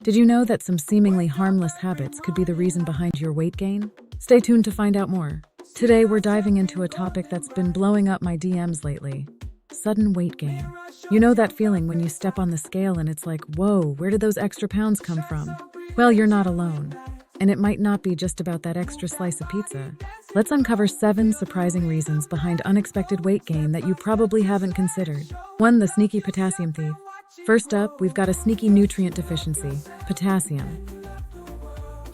Did you know that some seemingly harmless habits could be the reason behind your weight gain? Stay tuned to find out more. Today, we're diving into a topic that's been blowing up my DMs lately: sudden weight gain. You know that feeling when you step on the scale and it's like, whoa, where did those extra pounds come from? Well, you're not alone. And it might not be just about that extra slice of pizza. Let's uncover 7 surprising reasons behind unexpected weight gain that you probably haven't considered. 1. The sneaky potassium thief. First up, we've got a sneaky nutrient deficiency: potassium.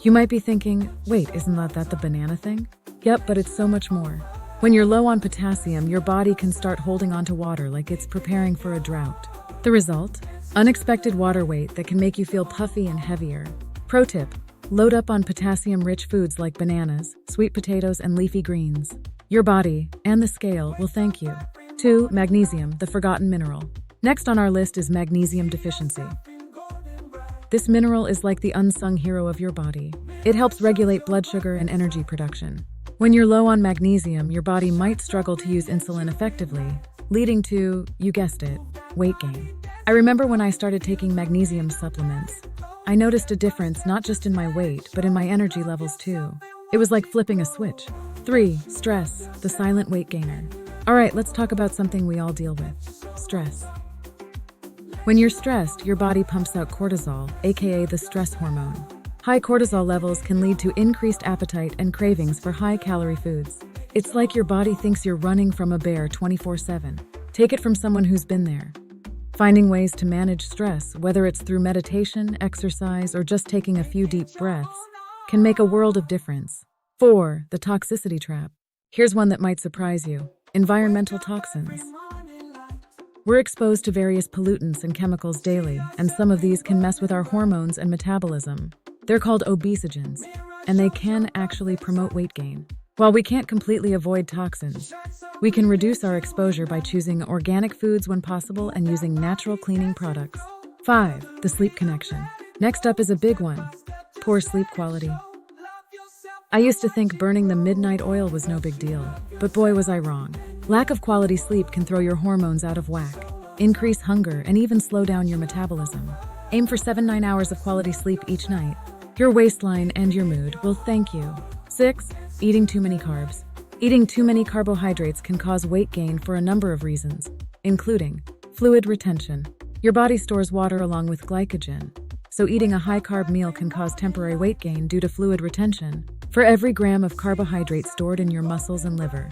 You might be thinking, wait, isn't that the banana thing? Yep, but it's so much more. When you're low on potassium, your body can start holding onto water like it's preparing for a drought. The result? Unexpected water weight that can make you feel puffy and heavier. Pro tip: load up on potassium-rich foods like bananas, sweet potatoes, and leafy greens. Your body and the scale will thank you. 2. Magnesium, the forgotten mineral. Next on our list is magnesium deficiency. This mineral is like the unsung hero of your body. It helps regulate blood sugar and energy production. When you're low on magnesium, your body might struggle to use insulin effectively, leading to, you guessed it, weight gain. I remember when I started taking magnesium supplements, I noticed a difference not just in my weight, but in my energy levels too. It was like flipping a switch. 3. Stress, the silent weight gainer. All right, let's talk about something we all deal with: stress. When you're stressed, your body pumps out cortisol, aka the stress hormone. High cortisol levels can lead to increased appetite and cravings for high-calorie foods. It's like your body thinks you're running from a bear 24/7. Take it from someone who's been there. Finding ways to manage stress, whether it's through meditation, exercise, or just taking a few deep breaths, can make a world of difference. 4. The toxicity trap. Here's one that might surprise you: environmental toxins. We're exposed to various pollutants and chemicals daily, and some of these can mess with our hormones and metabolism. They're called obesogens, and they can actually promote weight gain. While we can't completely avoid toxins, we can reduce our exposure by choosing organic foods when possible and using natural cleaning products. 5. The sleep connection. Next up is a big one: poor sleep quality. I used to think burning the midnight oil was no big deal, but boy was I wrong. Lack of quality sleep can throw your hormones out of whack, increase hunger, and even slow down your metabolism. Aim for 7-9 hours of quality sleep each night. Your waistline and your mood will thank you. 6. Eating too many carbs. Eating too many carbohydrates can cause weight gain for a number of reasons, including fluid retention. Your body stores water along with glycogen, so eating a high-carb meal can cause temporary weight gain due to fluid retention. For every gram of carbohydrate stored in your muscles and liver,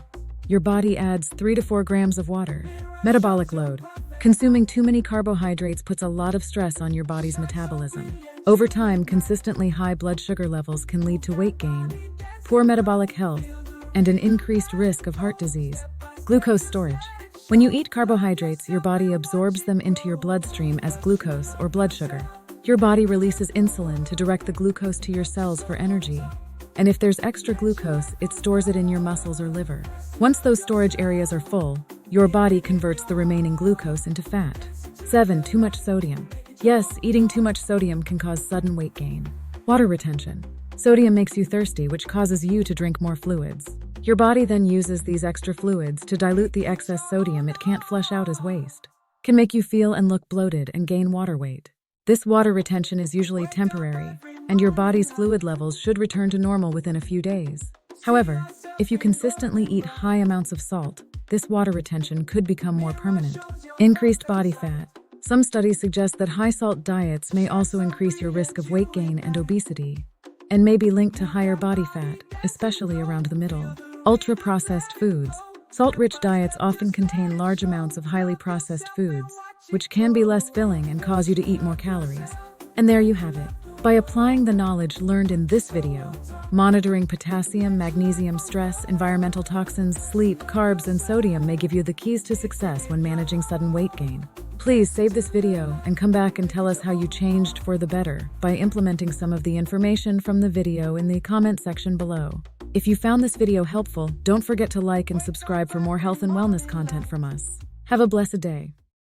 your body adds 3 to 4 grams of water. Metabolic load. Consuming too many carbohydrates puts a lot of stress on your body's metabolism. Over time, consistently high blood sugar levels can lead to weight gain, poor metabolic health, and an increased risk of heart disease. Glucose storage. When you eat carbohydrates, your body absorbs them into your bloodstream as glucose or blood sugar. Your body releases insulin to direct the glucose to your cells for energy. And if there's extra glucose, it stores it in your muscles or liver. Once those storage areas are full, your body converts the remaining glucose into fat. 7. Too much sodium. Yes, eating too much sodium can cause sudden weight gain. Water retention. Sodium makes you thirsty, which causes you to drink more fluids. Your body then uses these extra fluids to dilute the excess sodium it can't flush out as waste. Can make you feel and look bloated and gain water weight. This water retention is usually temporary, and your body's fluid levels should return to normal within a few days. However, if you consistently eat high amounts of salt, this water retention could become more permanent. Increased body fat. Some studies suggest that high-salt diets may also increase your risk of weight gain and obesity, and may be linked to higher body fat, especially around the middle. Ultra-processed foods. Salt-rich diets often contain large amounts of highly processed foods, which can be less filling and cause you to eat more calories. And there you have it. By applying the knowledge learned in this video, monitoring potassium, magnesium, stress, environmental toxins, sleep, carbs, and sodium may give you the keys to success when managing sudden weight gain. Please save this video and come back and tell us how you changed for the better by implementing some of the information from the video in the comment section below. If you found this video helpful, don't forget to like and subscribe for more health and wellness content from us. Have a blessed day.